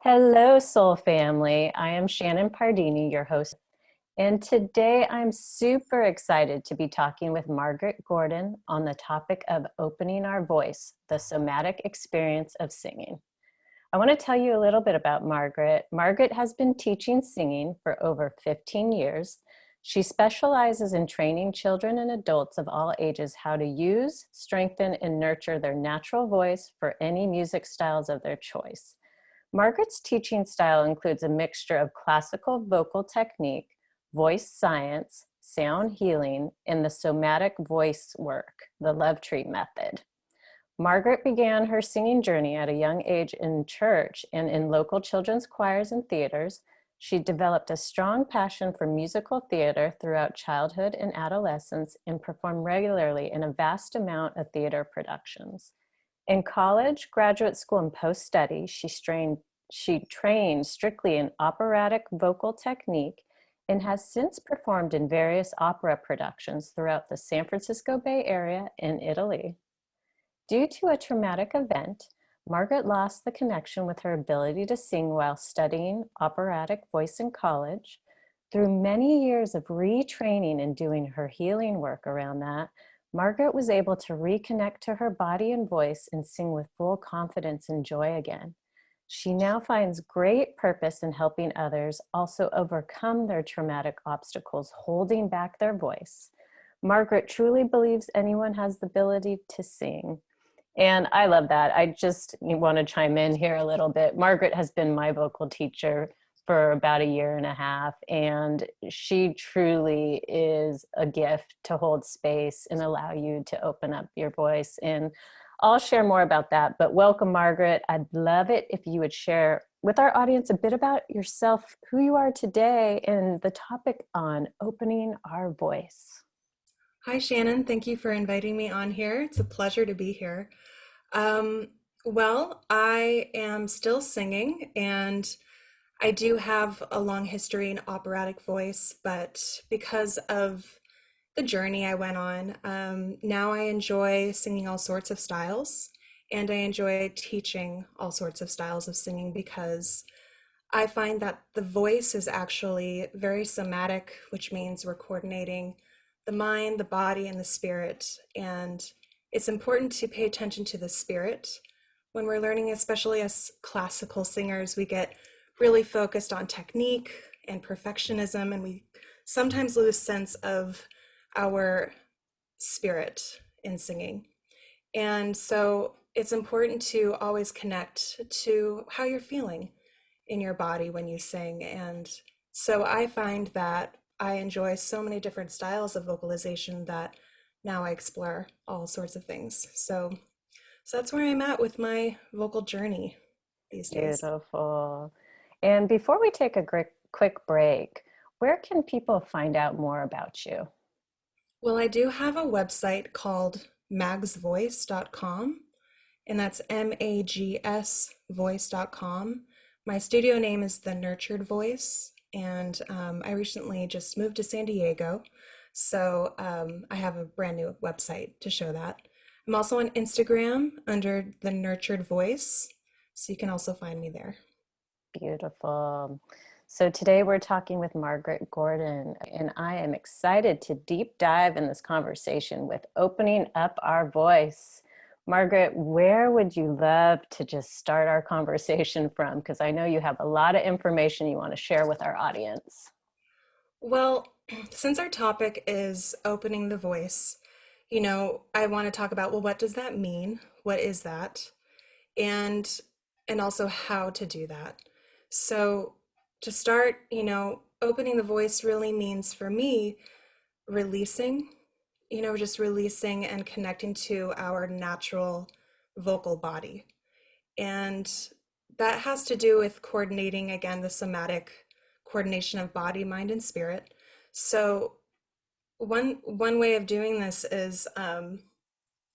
Hello, Soul Family. I am Shannon Pardini, your host. And today I'm super excited to be talking with Margaret Gordon on the topic of opening our voice, the somatic experience of singing. I want to tell you a little bit about Margaret. Margaret has been teaching singing for over 15 years. She specializes in training children and adults of all ages how to use, strengthen, and nurture their natural voice for any music styles of their choice. Margaret's teaching style includes a mixture of classical vocal technique, voice science, sound healing, and the somatic voice work, the love tree method. Margaret began her singing journey at a young age in church and in local children's choirs and theaters. She developed a strong passion for musical theater throughout childhood and adolescence and performed regularly in a vast amount of theater productions. In college, graduate school, and post-study, she trained strictly in operatic vocal technique and has since performed in various opera productions throughout the San Francisco Bay Area and Italy. Due to a traumatic event, Margaret lost the connection with her ability to sing while studying operatic voice in college. Through many years of retraining and doing her healing work around that, Margaret was able to reconnect to her body and voice and sing with full confidence and joy again. She now finds great purpose in helping others also overcome their traumatic obstacles, holding back their voice. Margaret truly believes anyone has the ability to sing. And I love that. I just want to chime in here a little bit. Margaret has been my vocal teacher for about a year and a half, and she truly is a gift to hold space and allow you to open up your voice. And I'll share more about that, but welcome, Margaret. I'd love it if you would share with our audience a bit about yourself, who you are today, and the topic on opening our voice. Hi, Shannon. Thank you for inviting me on here. It's a pleasure to be here. I am still singing, and I do have a long history in operatic voice, but because of the journey I went on, now I enjoy singing all sorts of styles, and I enjoy teaching all sorts of styles of singing because I find that the voice is actually very somatic, which means we're coordinating the mind, the body, and the spirit. And it's important to pay attention to the spirit. When we're learning, especially as classical singers, we get really focused on technique and perfectionism, and we sometimes lose sense of our spirit in singing. And so it's important to always connect to how you're feeling in your body when you sing. And so I find that I enjoy so many different styles of vocalization that now I explore all sorts of things. So that's where I'm at with my vocal journey these days. Beautiful. And before we take a quick break, where can people find out more about you? Well, I do have a website called magsvoice.com, and that's MAGS voice.com. My studio name is The Nurtured Voice, and I recently just moved to San Diego, so I have a brand new website to show that. I'm also on Instagram under The Nurtured Voice, so you can also find me there. Beautiful. So today we're talking with Margaret Gordon, and I am excited to deep dive in this conversation with opening up our voice. Margaret, where would you love to just start our conversation from? Because I know you have a lot of information you want to share with our audience. Well, since our topic is opening the voice, I want to talk about, well, what does that mean? What is that? And and also how to do that. So to start, opening the voice really means for me releasing, just releasing and connecting to our natural vocal body. And that has to do with coordinating, again, the somatic coordination of body, mind, and spirit. So one way of doing this is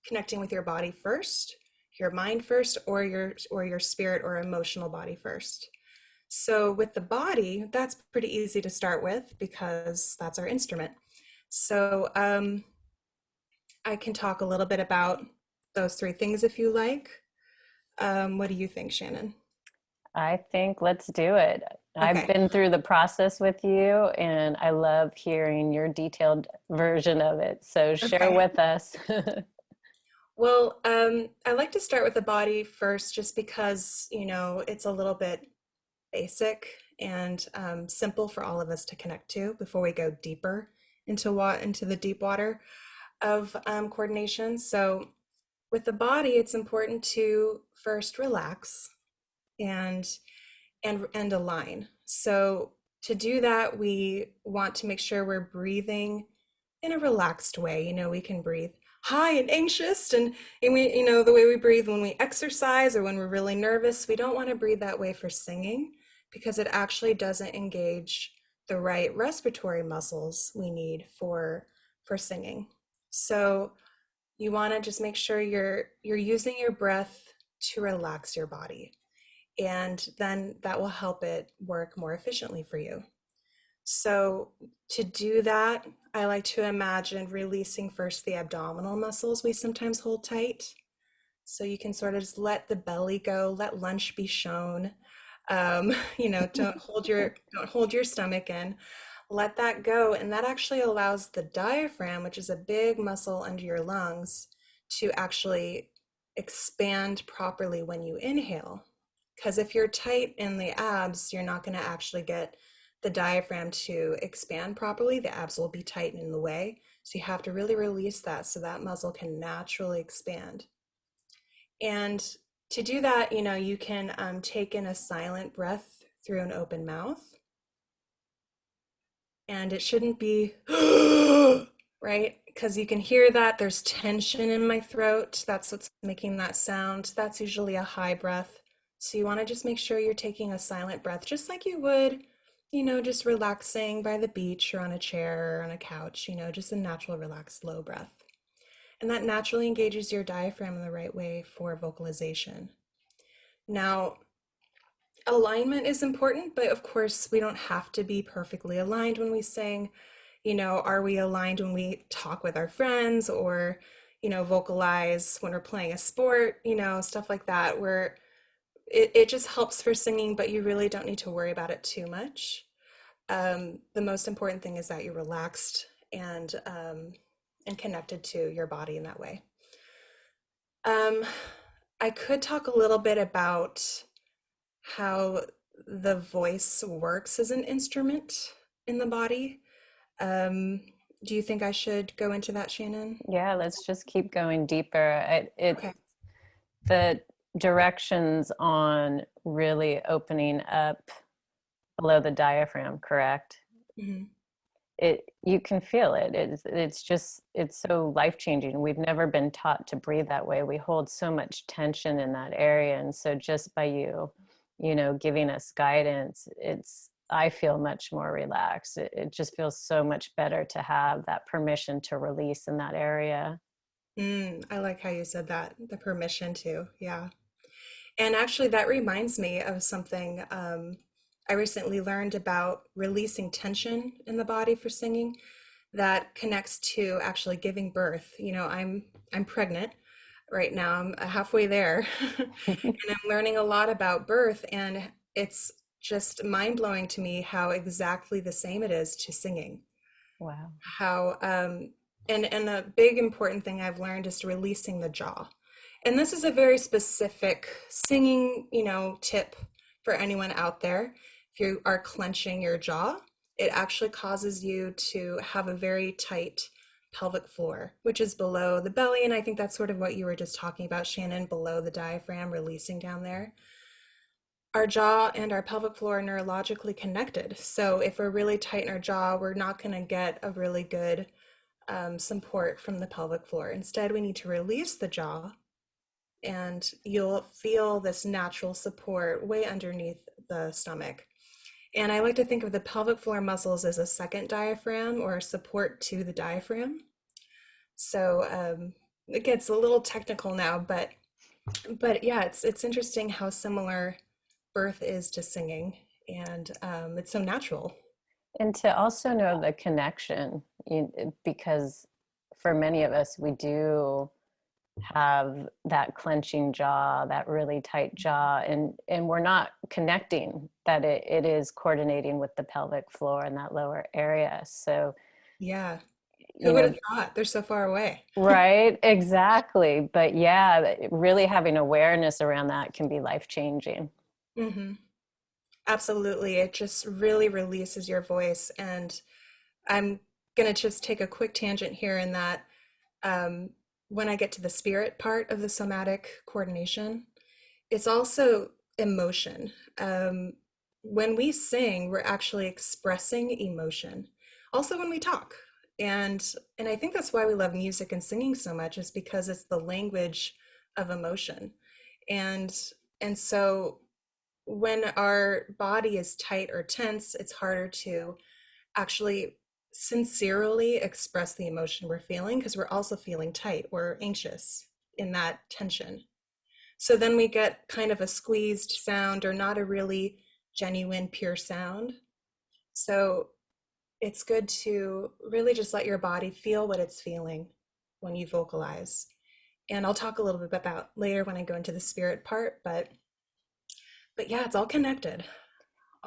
connecting with your body first, your mind first, or your spirit or emotional body first. So with the body, that's pretty easy to start with because that's our instrument. So I can talk a little bit about those three things if you like. What do you think, Shannon? I think let's do it. I've Okay. been through the process with you and I love hearing your detailed version of it. So share Okay. with us. Well, I like to start with the body first just because, it's a little bit basic and simple for all of us to connect to before we go deeper into the deep water of coordination. So with the body, it's important to first relax and and align. So to do that, we want to make sure we're breathing in a relaxed way. We can breathe high and anxious and we, the way we breathe when we exercise or when we're really nervous, we don't want to breathe that way for singing because it actually doesn't engage the right respiratory muscles we need for singing. So you want to just make sure you're using your breath to relax your body, and then that will help it work more efficiently for you. So to do that, I like to imagine releasing first the abdominal muscles we sometimes hold tight. So you can sort of just let the belly go, let lunch be shown. Don't hold your stomach in. Let that go, and that actually allows the diaphragm, which is a big muscle under your lungs, to actually expand properly when you inhale. Because if you're tight in the abs, you're not going to actually get the diaphragm to expand properly. The abs will be tight in the way. So you have to really release that so that muscle can naturally expand. And to do that, you can take in a silent breath through an open mouth. And it shouldn't be, right? Because you can hear that there's tension in my throat. That's what's making that sound. That's usually a high breath. So you want to just make sure you're taking a silent breath, just like you would, just relaxing by the beach or on a chair or on a couch, just a natural, relaxed, low breath. And that naturally engages your diaphragm in the right way for vocalization. Now, alignment is important, but of course, we don't have to be perfectly aligned when we sing. Are we aligned when we talk with our friends or, vocalize when we're playing a sport, stuff like that, where it just helps for singing, but you really don't need to worry about it too much. The most important thing is that you're relaxed and connected to your body in that way. Um, I could talk a little bit about how the voice works as an instrument in the body. Um, do you think I should go into that, Shannon? Yeah, let's just keep going deeper. Okay. The directions on really opening up below the diaphragm, correct? Hmm. You can feel it. It's so life-changing. We've never been taught to breathe that way. We hold so much tension in that area, and so just by giving us guidance, I feel much more relaxed. It just feels so much better to have that permission to release in that area. I like how you said that, the permission to, yeah. And actually, that reminds me of something I recently learned about releasing tension in the body for singing that connects to actually giving birth. I'm pregnant right now. I'm halfway there, and I'm learning a lot about birth, and it's just mind-blowing to me how exactly the same it is to singing. Wow. How and a big important thing I've learned is releasing the jaw. And this is a very specific singing, tip for anyone out there. If you are clenching your jaw, it actually causes you to have a very tight pelvic floor, which is below the belly. And I think that's sort of what you were just talking about, Shannon, below the diaphragm, releasing down there. Our jaw and our pelvic floor are neurologically connected. So if we're really tight in our jaw, we're not going to get a really good support from the pelvic floor. Instead, we need to release the jaw, and you'll feel this natural support way underneath the stomach. And I like to think of the pelvic floor muscles as a second diaphragm or a support to the diaphragm. So it gets a little technical now, but yeah, it's interesting how similar birth is to singing, and it's so natural. And to also know the connection, because for many of us, we do have that clenching jaw, that really tight jaw, and we're not connecting that it is coordinating with the pelvic floor and that lower area. So, Yeah. you Who would know, have thought? They're so far away. right, exactly. But yeah, really having awareness around that can be life changing. Hmm. Absolutely. It just really releases your voice. And I'm going to just take a quick tangent here in that um, when I get to the spirit part of the somatic coordination, it's also emotion. When we sing, we're actually expressing emotion. Also, when we talk, and I think that's why we love music and singing so much, is because it's the language of emotion. And and so when our body is tight or tense, it's harder to actually sincerely express the emotion we're feeling because we're also feeling tight. We're anxious in that tension. So then we get kind of a squeezed sound or not a really genuine, pure sound. So it's good to really just let your body feel what it's feeling when you vocalize. And I'll talk a little bit about later when I go into the spirit part, but yeah, it's all connected.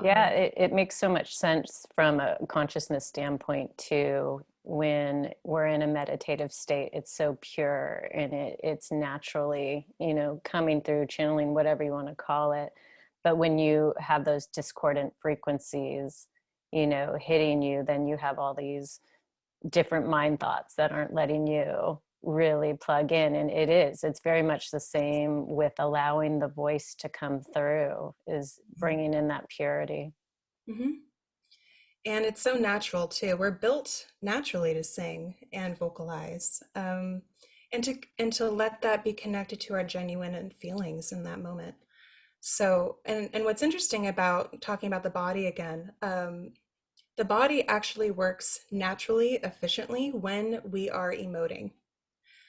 Yeah, Um, it makes so much sense from a consciousness standpoint too. When we're in a meditative state, it's so pure and it's naturally, coming through, channeling, whatever you want to call it. But when you have those discordant frequencies, hitting you, then you have all these different mind thoughts that aren't letting you really plug in. And it's very much the same with allowing the voice to come through, is bringing in that purity. mhm. And it's so natural too. We're built naturally to sing and vocalize, and to let that be connected to our genuine feelings in that moment. So, and what's interesting about talking about the body again, the body actually works naturally, efficiently when we are emoting.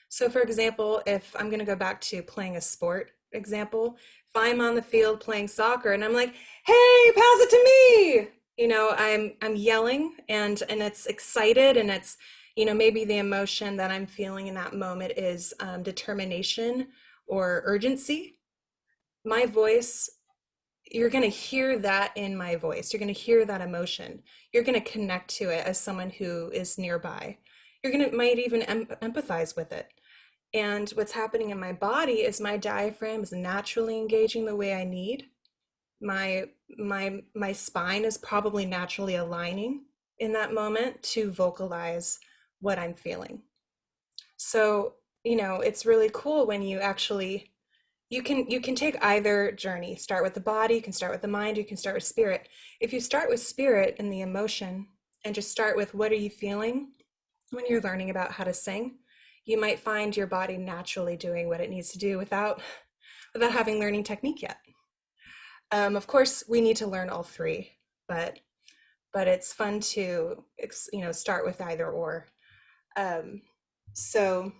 So, for example, if I'm going to go back to playing a sport example, if I'm on the field playing soccer and I'm like, "Hey, pass it to me!" I'm yelling and it's excited and it's maybe the emotion that I'm feeling in that moment is determination or urgency. My voice, you're going to hear that in my voice. You're going to hear that emotion. You're going to connect to it as someone who is nearby. You're going to might even empathize with it. And what's happening in my body is my diaphragm is naturally engaging the way I need. My spine is probably naturally aligning in that moment to vocalize what I'm feeling. So, it's really cool when you actually you can take either journey. Start with the body, you can start with the mind, you can start with spirit. If you start with spirit and the emotion and just start with what are you feeling when you're learning about how to sing, you might find your body naturally doing what it needs to do without having learning technique yet. Of course, we need to learn all three, but it's fun to start with either or. Um, so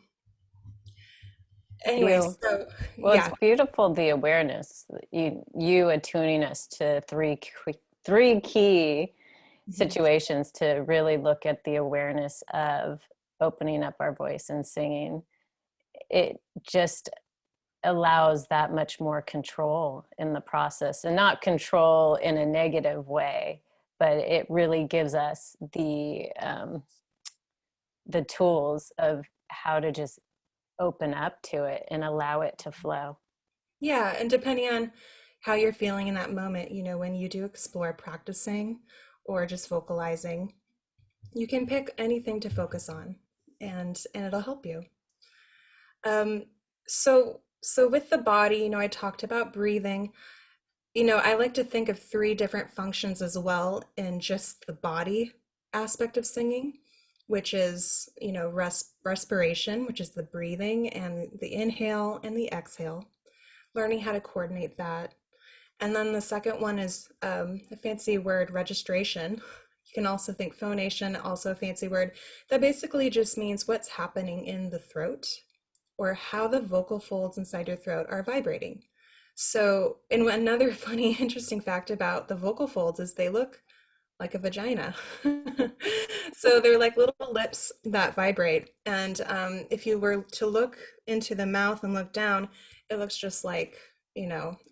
anyway, You so Well, it's yeah. beautiful, the awareness, you attuning us to three key Mhm. situations to really look at the awareness of opening up our voice and singing. It just allows that much more control in the process, and not control in a negative way, but it really gives us the tools of how to just open up to it and allow it to flow. Yeah, and depending on how you're feeling in that moment, when you do explore practicing or just vocalizing, you can pick anything to focus on and it'll help you. Um, so with the body, I talked about breathing. I like to think of three different functions as well in just the body aspect of singing, which is, respiration, which is the breathing and the inhale and the exhale, learning how to coordinate that. And then the second one is a fancy word, registration. You can also think phonation, also a fancy word that basically just means what's happening in the throat or how the vocal folds inside your throat are vibrating. So, and another funny, interesting fact about the vocal folds is they look like a vagina. So they're like little lips that vibrate. And if you were to look into the mouth and look down, it looks just like,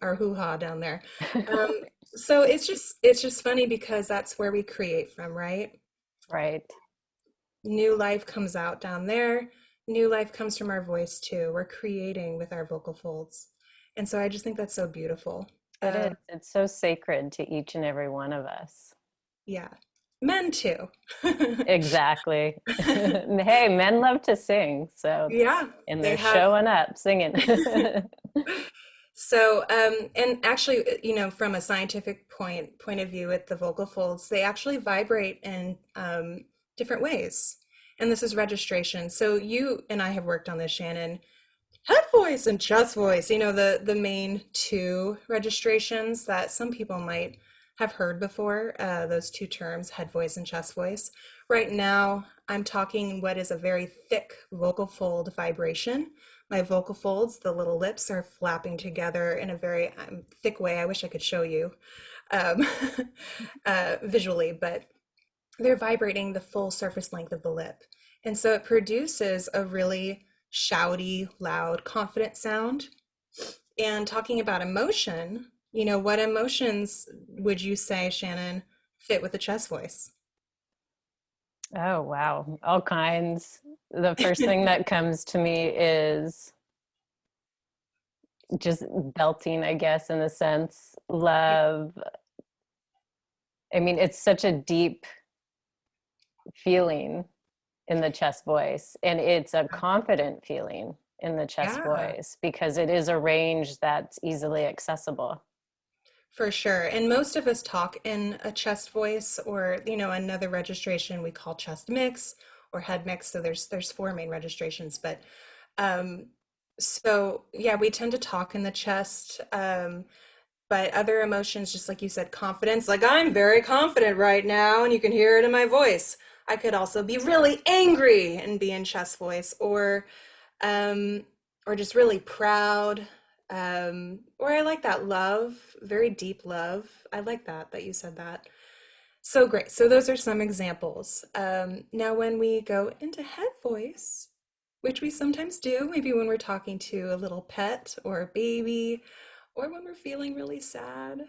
our hoo-ha down there. Um, so it's just funny because that's where we create from, right? Right. New life comes out down there. New life comes from our voice too. We're creating with our vocal folds. And so I just think that's so beautiful. It is. It's so sacred to each and every one of us. Yeah. Men too. Exactly. Hey, men love to sing, so Yeah, and they they're have. showing up singing. So, and actually, from a scientific point of view, with the vocal folds, they actually vibrate in different ways. And this is registration. So you and I have worked on this, Shannon. Head voice and chest voice, the main two registrations that some people might have heard before, those two terms, head voice and chest voice. Right now, I'm talking what is a very thick vocal fold vibration. My vocal folds, the little lips, are flapping together in a very thick way. I wish I could show you um, visually, but they're vibrating the full surface length of the lip. And so it produces a really shouty, loud, confident sound. And talking about emotion, what emotions would you say, Shannon, fit with the chest voice? Oh, wow. All kinds. The first thing that comes to me is just belting, I guess, in a sense. Love. I mean, it's such a deep feeling in the chest voice, and it's a confident feeling in the chest Yeah, voice because it is a range that's easily accessible. for sure. And most of us talk in a chest voice or, another registration we call chest mix or head mix. So there's four main registrations, but um so yeah, we tend to talk in the chest. But other emotions, just like you said, confidence, like I'm very confident right now, and you can hear it in my voice. I could also be really angry and be in chest voice, um, or just really proud. Or I like that love, very deep love. I like that you said that. So great. So those are some examples. Now, when we go into head voice, which we sometimes do, maybe when we're talking to a little pet or a baby, or when we're feeling really sad,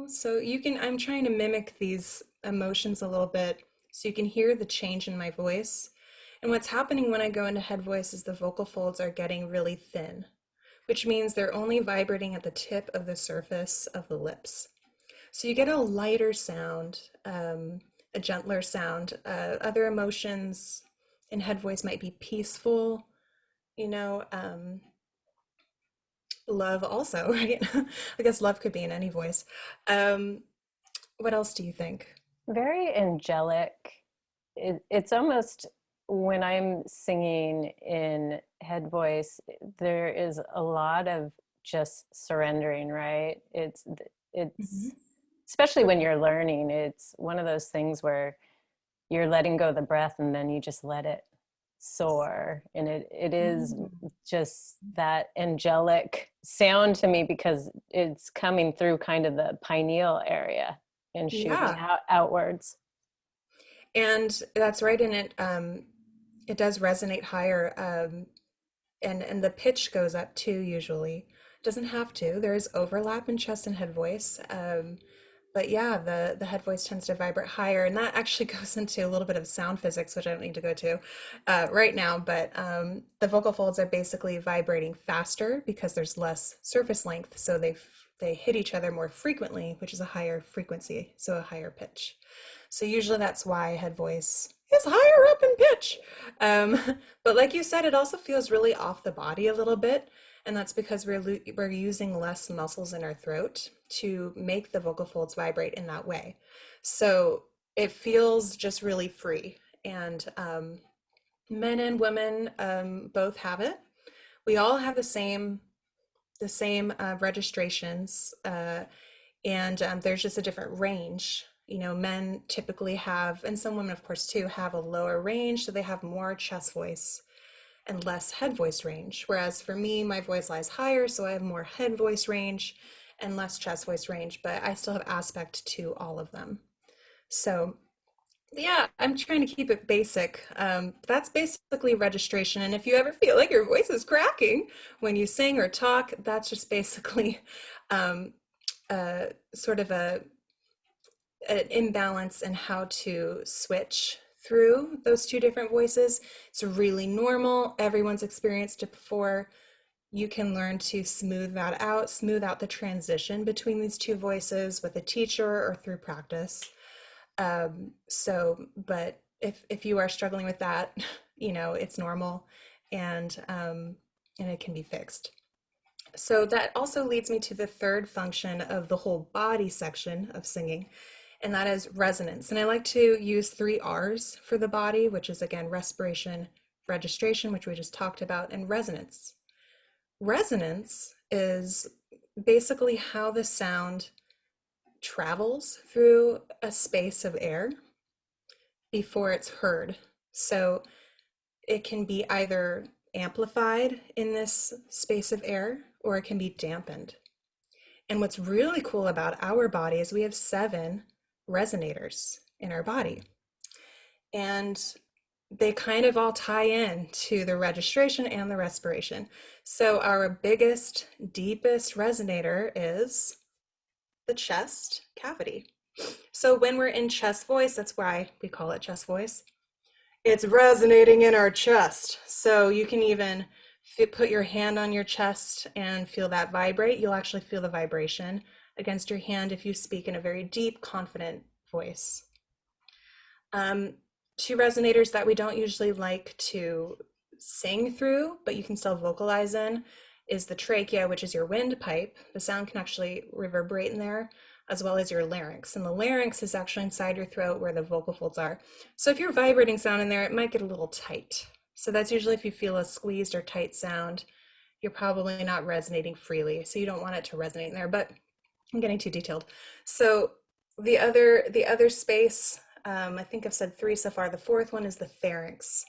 so I'm trying to mimic these emotions a little bit so you can hear the change in my voice. And what's happening when I go into head voice is the vocal folds are getting really thin, which means they're only vibrating at the tip of the surface of the lips. So you get a lighter sound, a gentler sound. Other emotions in head voice might be peaceful, you know, um, love also, right? I guess love could be in any voice. Um, what else do you think? Very angelic. It's almost when I'm singing in head voice, there is a lot of just surrendering, right? It's Mhm. especially when you're learning, it's one of those things where you're letting go of the breath and then you just let it soar. And it is Mm. just that angelic sound to me because it's coming through kind of the pineal area and shooting Yeah, outwards. and that's right. And it does resonate higher, and the pitch goes up too. Usually, it doesn't have to. There is overlap in chest and head voice, but yeah, the head voice tends to vibrate higher, and that actually goes into a little bit of sound physics, which I don't need to go to right now. But the vocal folds are basically vibrating faster because there's less surface length, so they hit each other more frequently, which is a higher frequency, so a higher pitch. So usually that's why head voice is higher up in pitch. But like you said, it also feels really off the body a little bit. And that's because we're using less muscles in our throat to make the vocal folds vibrate in that way. So it feels just really free. And men and women both have it. We all have the same registrations, and there's just a different range. Men typically have, and some women, of course, too, have a lower range, so they have more chest voice and less head voice range. Whereas for me, my voice lies higher, so I have more head voice range and less chest voice range, but I still have aspect to all of them. So yeah, I'm trying to keep it basic. That's basically registration. And if you ever feel like your voice is cracking when you sing or talk, that's just basically um, sort of an imbalance in how to switch through those two different voices. It's really normal. Everyone's experienced it before. You can learn to smooth out the transition between these two voices with a teacher or through practice. But if you are struggling with that, it's normal, and it can be fixed. So that also leads me to the third function of the whole body section of singing, and that is resonance. And I like to use 3 R's for the body, which is again respiration, registration, which we just talked about, and resonance. Resonance is basically how the sound travels through a space of air before it's heard. So it can be either amplified in this space of air or it can be dampened. And what's really cool about our body is we have 7 resonators in our body. And they kind of all tie in to the registration and the respiration. So our biggest, deepest resonator is the chest cavity. So when we're in chest voice, that's why we call it chest voice. It's resonating in our chest. So you can even put your hand on your chest and feel that vibrate. You'll actually feel the vibration against your hand if you speak in a very deep, confident voice. 2 resonators that we don't usually like to sing through, but you can still vocalize in, is the trachea, which is your windpipe. The sound can actually reverberate in there, as well as your larynx. And the larynx is actually inside your throat where the vocal folds are. So if you're vibrating sound in there, it might get a little tight. So that's usually if you feel a squeezed or tight sound, you're probably not resonating freely. So you don't want it to resonate in there, but I'm getting too detailed. So the other space, I think I've said 3 so far. The 4th one is the pharynx,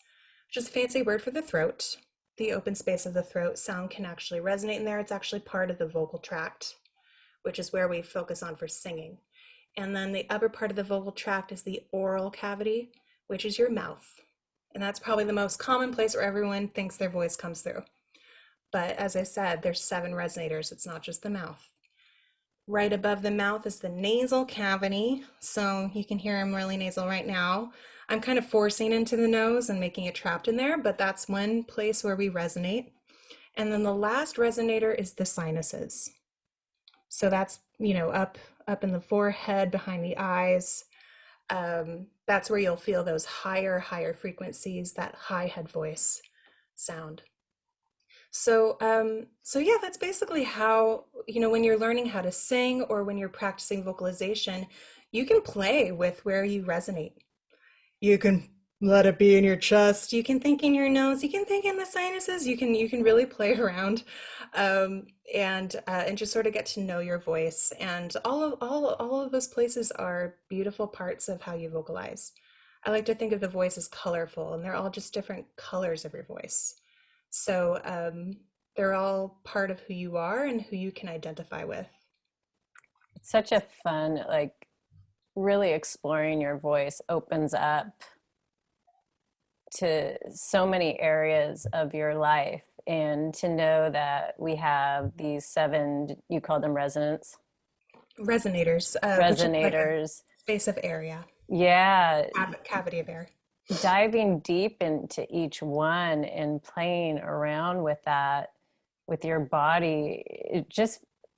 which is a fancy word for the throat. The open space of the throat. Sound can actually resonate in there. It's actually part of the vocal tract, which is where we focus on for singing. And then the upper part of the vocal tract is the oral cavity, which is your mouth. And that's probably the most common place where everyone thinks their voice comes through. But as I said, there's 7 resonators. It's not just the mouth. Right above the mouth is the nasal cavity. So you can hear I'm really nasal right now. I'm kind of forcing into the nose and making it trapped in there, but that's one place where we resonate. And then the last resonator is the sinuses. So that's, up in the forehead, behind the eyes. That's where you'll feel those higher frequencies, that high head voice sound. So yeah, that's basically how, when you're learning how to sing or when you're practicing vocalization, you can play with where you resonate. You can let it be in your chest. You can think in your nose. You can think in the sinuses. You can really play around, and just sort of get to know your voice. And all of those places are beautiful parts of how you vocalize. I like to think of the voice as colorful, and they're all just different colors of your voice. So they're all part of who you are and who you can identify with. It's such a fun, like, really exploring your voice opens up to so many areas of your life. And to know that we have these 7, you call them resonance? Resonators, which is like a Resonators. space of air, yeah. Yeah. Cavity of air. Diving deep into each one and playing around with that with your body,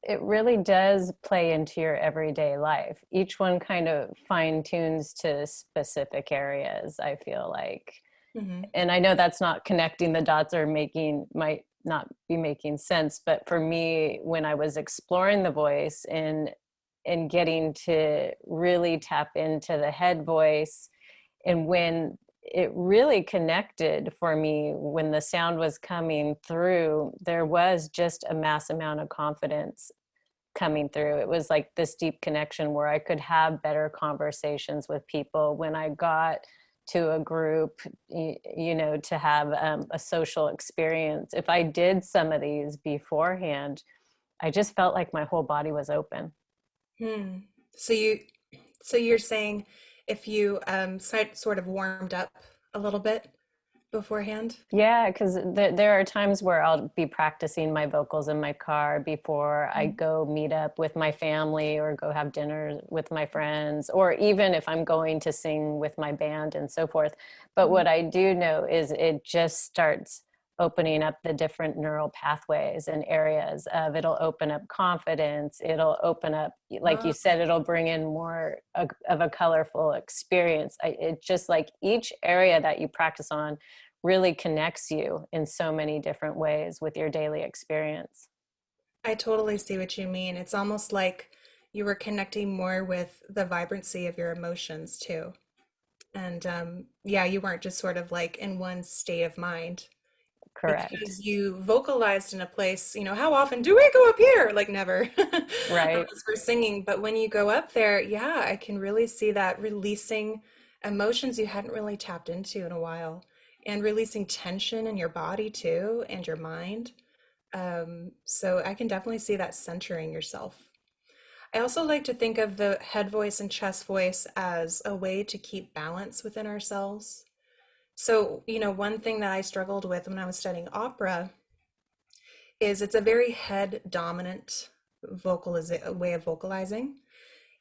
it really does play into your everyday life. Each one kind of fine tunes to specific areas, I feel like. Mm-hmm. And I know that's not connecting the dots or might not be making sense, but for me, when I was exploring the voice and getting to really tap into the head voice, and when it really connected for me, when the sound was coming through, there was just a mass amount of confidence coming through. It was like this deep connection where I could have better conversations with people when I got to a group, to have a social experience. If I did some of these beforehand, I just felt like my whole body was open. So you're saying if you sort of warmed up a little bit beforehand. Yeah, because there are times where I'll be practicing my vocals in my car before I Mhm. go meet up with my family or go have dinner with my friends, or even if I'm going to sing with my band and so forth. But Mhm. what I do know is it just starts opening up the different neural pathways and areas of it'll open up confidence, it'll open up, like you Ah, said, it'll bring in more of a colorful experience. It just like each area that you practice on really connects you in so many different ways with your daily experience. I totally see what you mean. It's almost like you were connecting more with the vibrancy of your emotions too. And yeah, you weren't just sort of like in one state of mind Correct. because you vocalized in a place, how often do we go up here? Like never, Right. unless we're singing. But when you go up there, yeah, I can really see that releasing emotions you hadn't really tapped into in a while and releasing tension in your body too and your mind. So I can definitely see that centering yourself. I also like to think of the head voice and chest voice as a way to keep balance within ourselves. So, one thing that I struggled with when I was studying opera is it's a very head dominant way of vocalizing.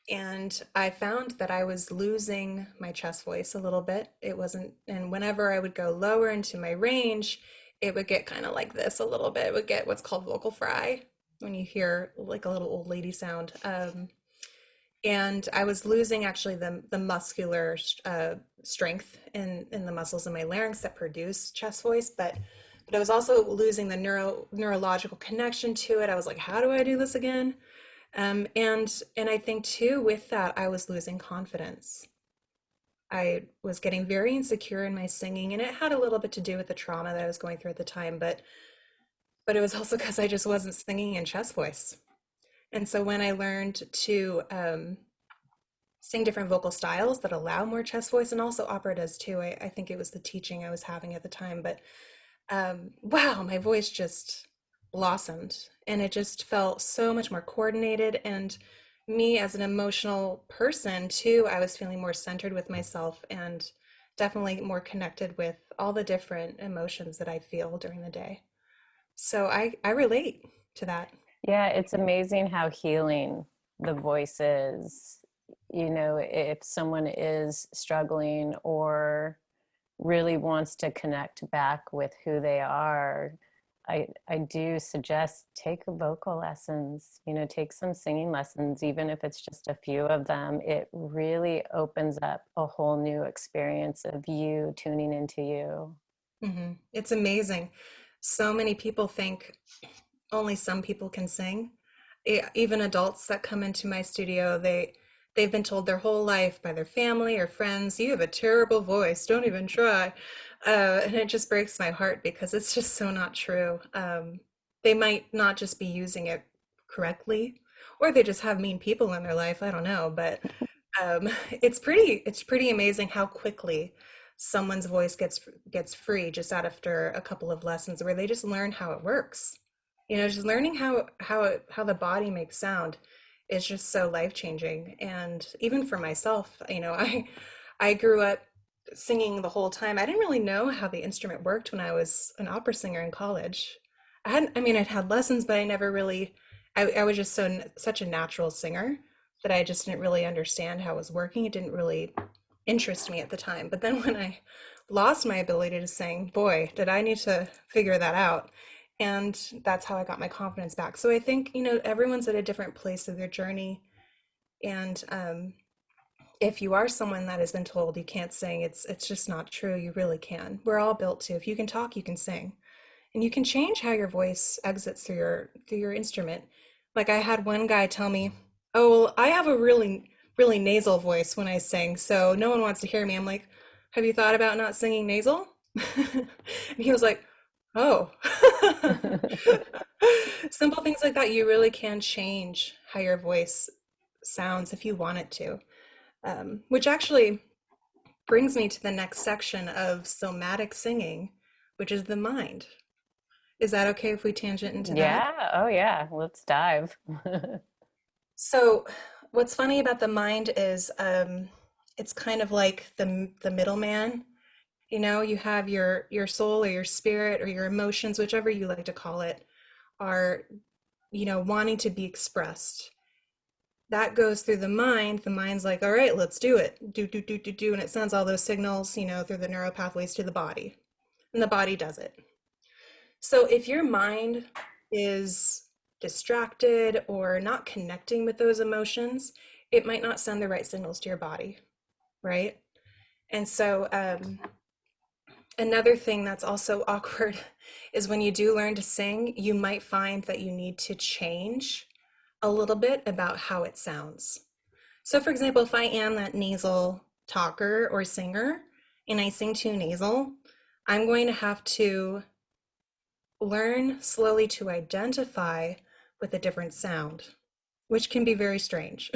And I found that I was losing my chest voice a little bit. It wasn't, and whenever I would go lower into my range, it would get kind of like this a little bit. It would get what's called vocal fry when you hear like a little old lady sound. And I was losing actually the muscular strength in the muscles in my larynx that produce chest voice, but I was also losing the neurological connection to it. I was like, how do I do this again? And I think too with that I was losing confidence. I was getting very insecure in my singing, and it had a little bit to do with the trauma that I was going through at the time, but it was also because I just wasn't singing in chest voice. And so when I learned to sing different vocal styles that allow more chest voice, and also opera does too. I think it was the teaching I was having at the time, but wow, my voice just blossomed and it just felt so much more coordinated. And me as an emotional person too, I was feeling more centered with myself and definitely more connected with all the different emotions that I feel during the day. So I relate to that. Yeah, it's amazing how healing the voice is. You know, if someone is struggling or really wants to connect back with who they are, I do suggest take vocal lessons, you know, take some singing lessons, even if it's just a few of them. It really opens up a whole new experience of you tuning into you. It's amazing. So many people think only some people can sing. Even adults that come into my studio, they've been told their whole life by their family or friends, "You have a terrible voice. Don't even try." And it just breaks my heart because it's just so not true. They might not just be using it correctly, or they just have mean people in their life. I don't know, but it's pretty amazing how quickly someone's voice gets free just after a couple of lessons where they just learn how it works. Just learning how the body makes sound is just so life-changing. And even for myself, I grew up singing the whole time. I didn't really know how the instrument worked when I was an opera singer in college. I'd had lessons, but I never really, I was just such a natural singer that I just didn't really understand how it was working. It didn't really interest me at the time. But then when I lost my ability to sing, boy, did I need to figure that out. And that's how I got my confidence back. So I think, everyone's at a different place of their journey. And if you are someone that has been told you can't sing, it's just not true. You really can. We're all built to. If you can talk, you can sing. And you can change how your voice exits through your instrument. Like I had one guy tell me, "Oh, well, I have a really really nasal voice when I sing, so no one wants to hear me." I'm like, "Have you thought about not singing nasal?" And he was like, "Oh." Simple things like that, you really can change how your voice sounds if you want it to. Which actually brings me to the next section of somatic singing, which is the mind. Is that okay if we tangent into that? Yeah, oh yeah, let's dive. So, what's funny about the mind is it's kind of like the middleman. You know, you have your soul or your spirit or your emotions, whichever you like to call it, are, you know, wanting to be expressed. That goes through the mind. The mind's like, all right, let's do it. Do, do, do, do, do. And it sends all those signals, you know, through the neural pathways to the body. And the body does it. So if your mind is distracted or not connecting with those emotions, it might not send the right signals to your body, right? And so another thing that's also awkward is when you do learn to sing, you might find that you need to change a little bit about how it sounds. So for example, if I am that nasal talker or singer and I sing too nasal, I'm going to have to learn slowly to identify with a different sound, which can be very strange.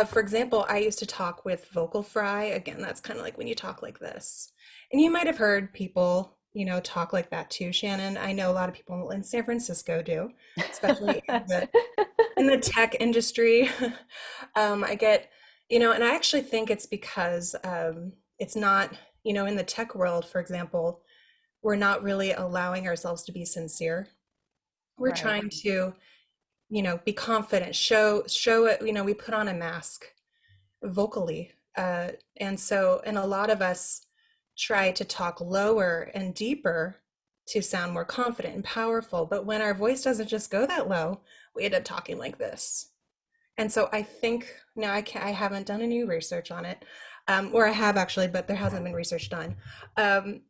For example, I used to talk with vocal fry. Again, that's kind of like when you talk like this. And you might have heard people, you know, talk like that too, Shannon. I know a lot of people in San Francisco do, especially in the tech industry. I get, you know, and I actually think it's because it's not, you know, in the tech world, for example, we're not really allowing ourselves to be sincere. We're Right. trying to, you know, be confident, show it, you know, we put on a mask vocally. And a lot of us try to talk lower and deeper to sound more confident and powerful. But when our voice doesn't just go that low, we end up talking like this. And so I think now I haven't done any research on it, or I have actually, but there hasn't been research done. Um,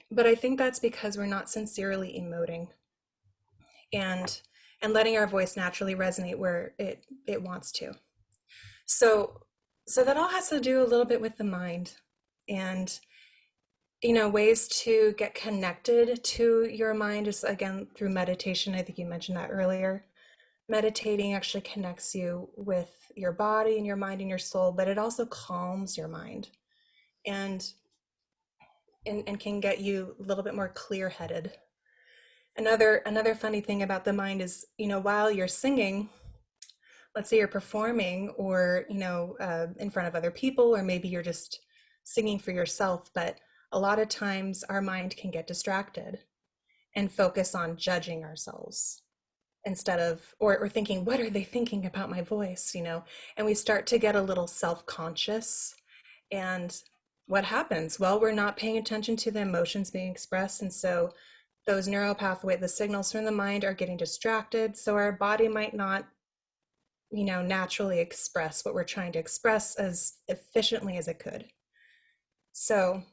but I think that's because we're not sincerely emoting and letting our voice naturally resonate where it wants to. So that all has to do a little bit with the mind, and you know, ways to get connected to your mind is again through meditation. I think you mentioned that earlier. Meditating actually connects you with your body and your mind and your soul, but it also calms your mind and and can get you a little bit more clear-headed. Another funny thing about the mind is, you know, while you're singing, let's say you're performing or, you know, in front of other people, or maybe you're just singing for yourself, but a lot of times our mind can get distracted and focus on judging ourselves instead of or thinking, what are they thinking about my voice, you know? And we start to get a little self-conscious. And what happens? Well, we're not paying attention to the emotions being expressed, and so those neural pathway, the signals from the mind are getting distracted, so our body might not, you know, naturally express what we're trying to express as efficiently as it could. So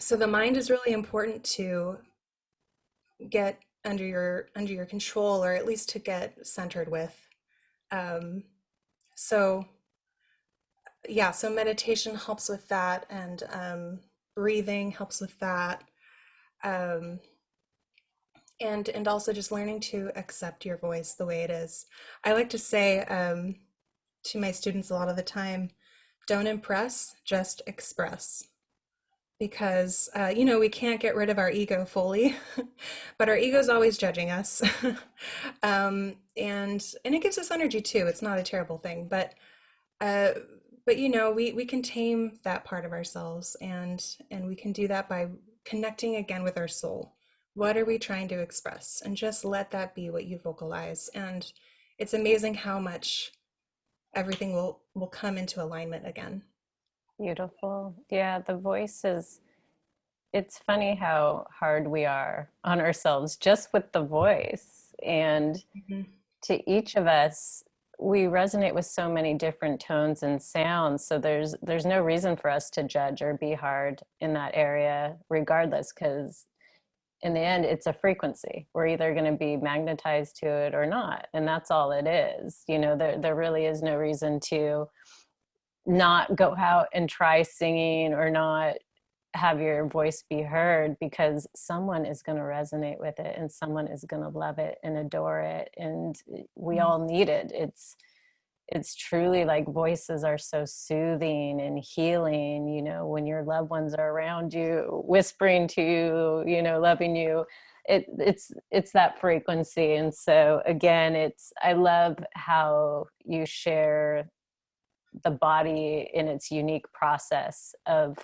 the mind is really important to get under your control, or at least to get centered with. Um, so yeah, so meditation helps with that, and breathing helps with that, um, and also just learning to accept your voice the way it is. I like to say to my students a lot of the time, don't impress, just express. Because you know, we can't get rid of our ego fully, but our ego is always judging us, and it gives us energy too. It's not a terrible thing, uh, but you know, we can tame that part of ourselves, and we can do that by connecting again with our soul. What are we trying to express? And just let that be what you vocalize. And it's amazing how much everything will come into alignment again. Beautiful. Yeah, the voice is, it's funny how hard we are on ourselves just with the voice. And Mhm. to each of us, we resonate with so many different tones and sounds. So there's no reason for us to judge or be hard in that area, regardless, because in the end, it's a frequency. We're either going to be magnetized to it or not. And that's all it is. You know, there really is no reason to not go out and try singing or not have your voice be heard, because someone is going to resonate with it and someone is going to love it and adore it, and we all need it. It's truly like voices are so soothing and healing, you know, when your loved ones are around you whispering to you, you know, loving you. It's that frequency. And so again, I love how you share the body in its unique process of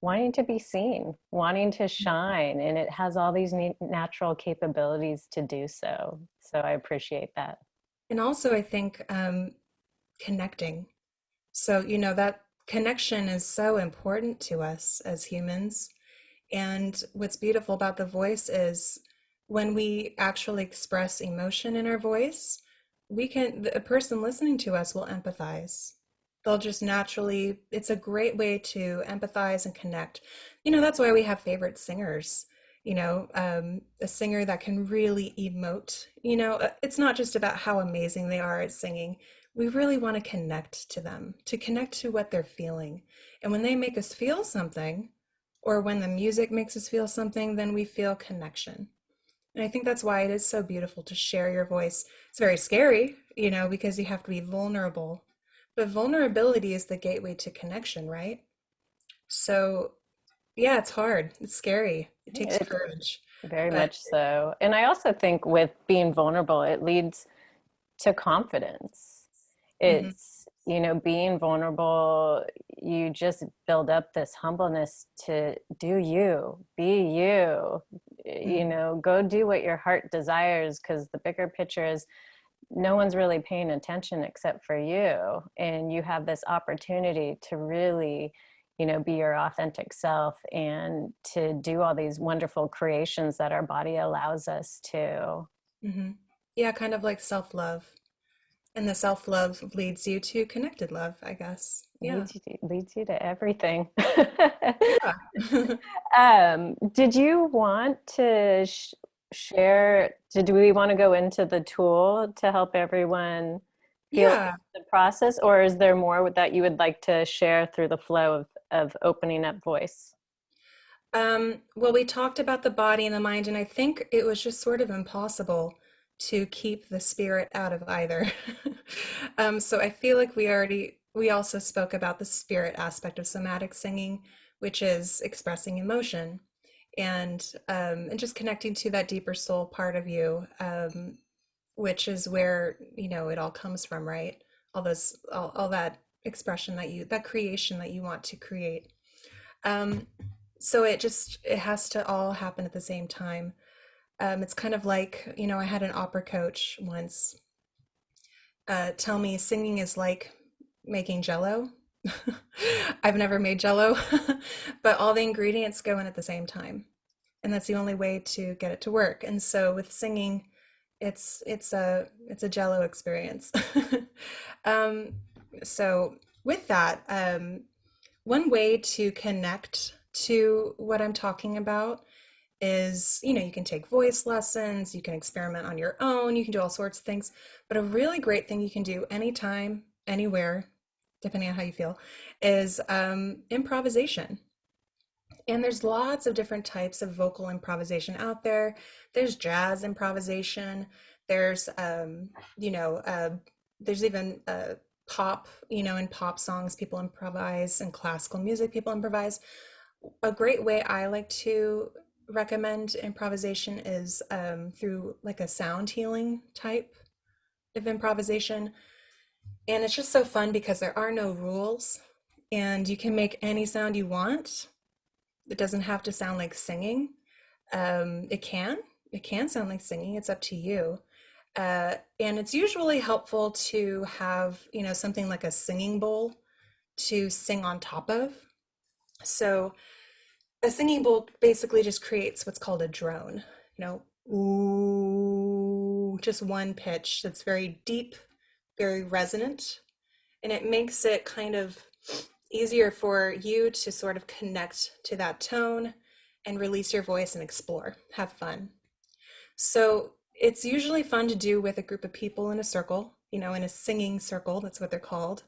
wanting to be seen, wanting to shine, and it has all these natural capabilities to do so. So I appreciate that. And also, I think connecting. So, that connection is so important to us as humans. And what's beautiful about the voice is when we actually express emotion in our voice, a person listening to us will empathize. They'll just naturally, it's a great way to empathize and connect. That's why we have favorite singers. A singer that can really emote. It's not just about how amazing they are at singing. We really want to connect to them, to connect to what they're feeling. And when they make us feel something, or when the music makes us feel something, then we feel connection. And I think that's why it is so beautiful to share your voice. It's very scary, because you have to be vulnerable. But vulnerability is the gateway to connection, right? So, yeah, it's hard. It's scary. It takes It, courage. very But much so. And I also think with being vulnerable, it leads to confidence. mhm, It's, being vulnerable, you just build up this humbleness to do you, be you, mhm. go do what your heart desires, because the bigger picture is no one's really paying attention except for you. And you have this opportunity to really, be your authentic self and to do all these wonderful creations that our body allows us to. Mhm. Yeah, kind of like self-love. And the self-love leads you to connected love, I guess. Yeah. Leads you to everything. Yeah. Did you want to share? Did we want to go into the tool to help everyone feel Yeah. the process, or is there more that you would like to share through the flow of opening up voice? Well, we talked about the body and the mind, and I think it was just sort of impossible to keep the spirit out of either. So I feel like we also spoke about the spirit aspect of somatic singing, which is expressing emotion and just connecting to that deeper soul part of you, which is where, it all comes from, right? All that expression that creation that you want to create. Um, so it has to all happen at the same time. It's kind of like, I had an opera coach once tell me singing is like making jello. I've never made jello, but all the ingredients go in at the same time. And that's the only way to get it to work. And so with singing, it's a jello experience. um, so with that, one way to connect to what I'm talking about is, you can take voice lessons, you can experiment on your own, you can do all sorts of things. But a really great thing you can do anytime, anywhere, depending on how you feel, is improvisation. And there's lots of different types of vocal improvisation out there. There's jazz improvisation. There's, there's even pop, in pop songs, people improvise, and classical music, people improvise. A great way I like to recommend improvisation is through like a sound healing type of improvisation. And it's just so fun because there are no rules and you can make any sound you want. It doesn't have to sound like singing. It can. It can sound like singing. It's up to you. And it's usually helpful to have, something like a singing bowl to sing on top of. So a singing bowl basically just creates what's called a drone, ooh, just one pitch that's very deep, very resonant, and it makes it kind of easier for you to sort of connect to that tone and release your voice and explore, have fun. So it's usually fun to do with a group of people in a circle, in a singing circle, that's what they're called.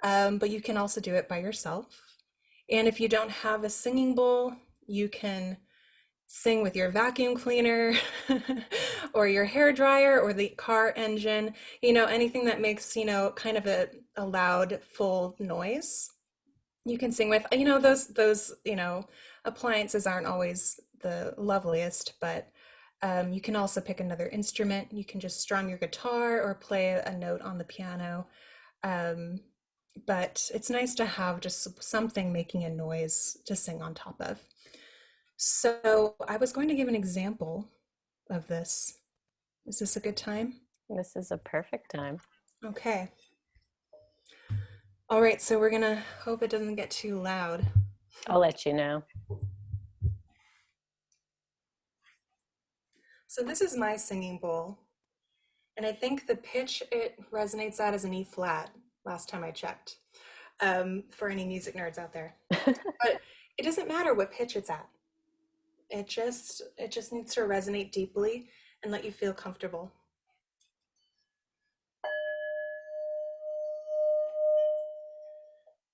But you can also do it by yourself. And if you don't have a singing bowl, you can sing with your vacuum cleaner or your hair dryer or the car engine, anything that makes, kind of a loud, full noise. You can sing with, those, appliances aren't always the loveliest, but you can also pick another instrument. You can just strum your guitar or play a note on the piano. Um, but it's nice to have just something making a noise to sing on top of. So I was going to give an example of this. Is this a good time? This is a perfect time. Okay. All right, so we're gonna hope it doesn't get too loud. I'll let you know. So this is my singing bowl, and I think the pitch it resonates at is an E flat, last time I checked, for any music nerds out there. But it doesn't matter what pitch it's at. It just needs to resonate deeply and let you feel comfortable.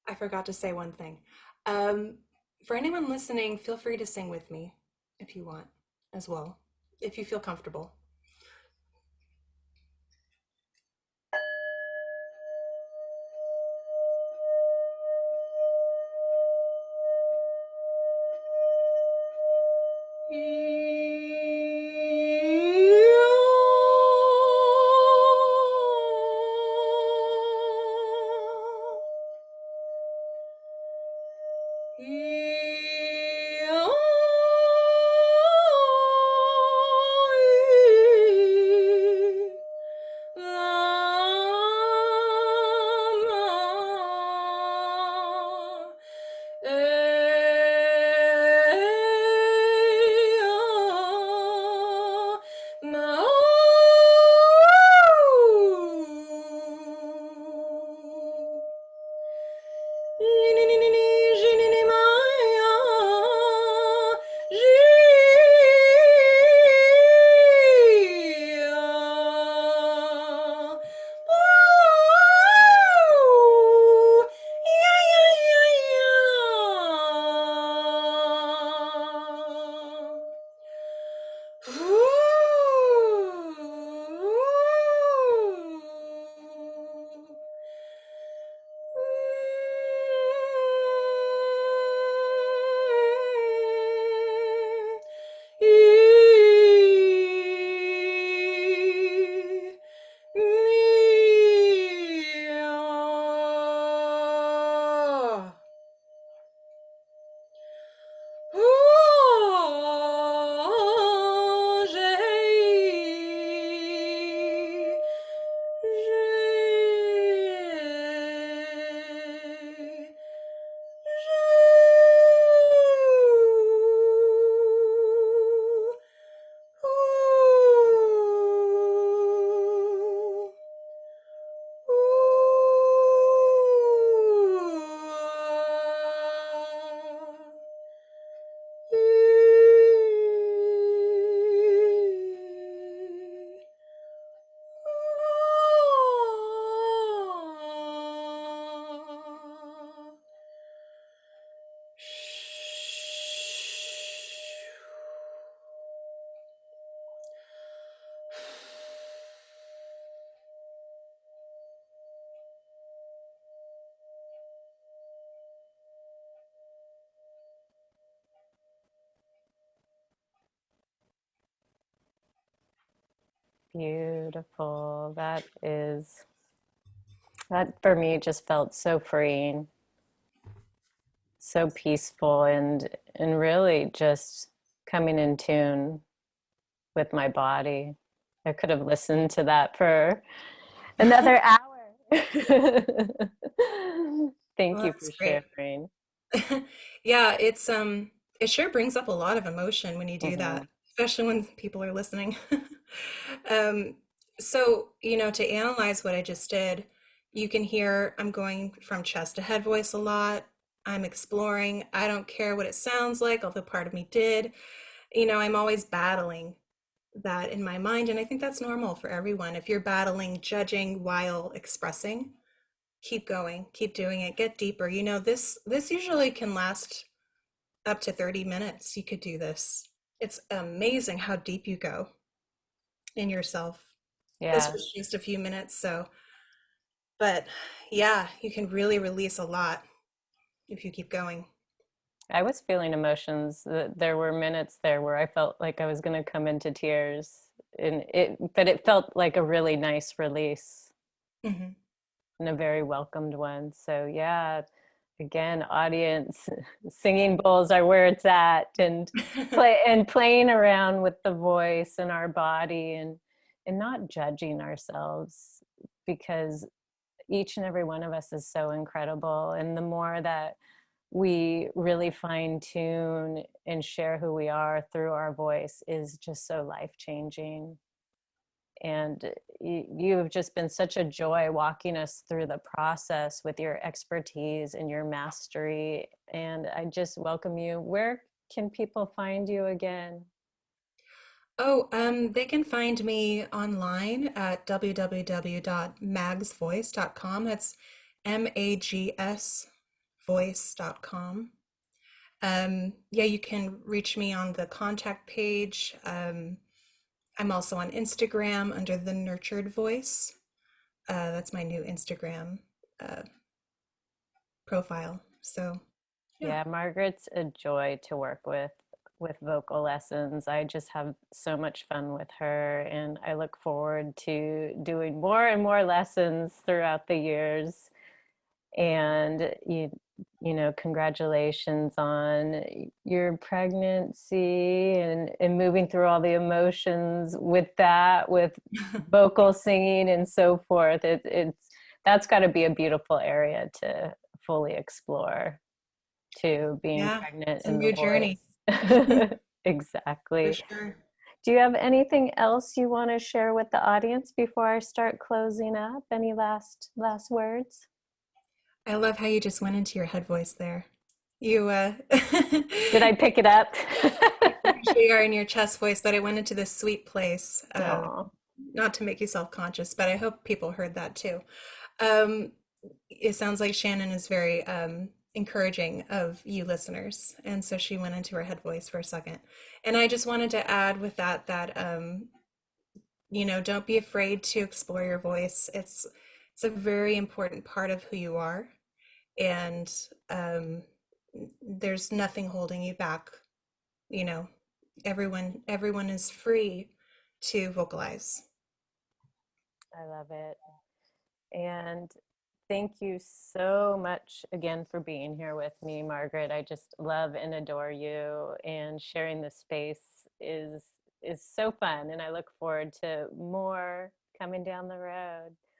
I forgot to say one thing. Um, for anyone listening, feel free to sing with me if you want as well, if you feel comfortable. Beautiful. That for me just felt so freeing, so peaceful, and really just coming in tune with my body. I could have listened to that for another hour. Thank Well, you that's for great. sharing. Yeah, it sure brings up a lot of emotion when you do Hmm. that, especially when people are listening. Um, so, to analyze what I just did, you can hear I'm going from chest to head voice a lot. I'm exploring. I don't care what it sounds like, although part of me did. I'm always battling that in my mind, and I think that's normal for everyone. If you're battling judging while expressing, keep going, keep doing it, get deeper. This usually can last up to 30 minutes. You could do this. It's amazing how deep you go in yourself. This Yeah, was just a few minutes, but yeah, you can really release a lot if you keep going. I was feeling emotions. There were minutes there where I felt like I was going to come into tears, but it felt like a really nice release. Hmm. and a very welcomed one. So yeah, again, audience, singing bowls are where it's at, and playing around with the voice and our body, and not judging ourselves, because each and every one of us is so incredible. And the more that we really fine tune and share who we are through our voice is just so life changing. And you have just been such a joy walking us through the process with your expertise and your mastery. And I just welcome you. Where can people find you again? Oh, they can find me online at www.magsvoice.com. That's MAGS voice.com. Yeah, you can reach me on the contact page. I'm also on Instagram under the Nurtured Voice. That's my new Instagram uh, profile. So, yeah. Yeah, Margaret's a joy to work with vocal lessons. I just have so much fun with her, and I look forward to doing more and more lessons throughout the years. And you know, congratulations on your pregnancy, and moving through all the emotions with that, with vocal singing and so forth. It's that's got to be a beautiful area to fully explore, to being Yeah, pregnant it's a in the new journey voice. for Exactly. sure. Do you have anything else you want to share with the audience before I start closing up? Any last words? I love how you just went into your head voice there. You Did I pick it up? usually are in your chest voice, but it went into this sweet place. Oh, Not to make you self-conscious, but I hope people heard that too. Um, it sounds like Shannon is very encouraging of you listeners, and so she went into her head voice for a second. And I just wanted to add with that that don't be afraid to explore your voice. It's a very important part of who you are, and um, there's nothing holding you back. You know, everyone is free to vocalize. I love it. And thank you so much again for being here with me, Margaret. I just love and adore you, and sharing this space is so fun, and I look forward to more coming down the road.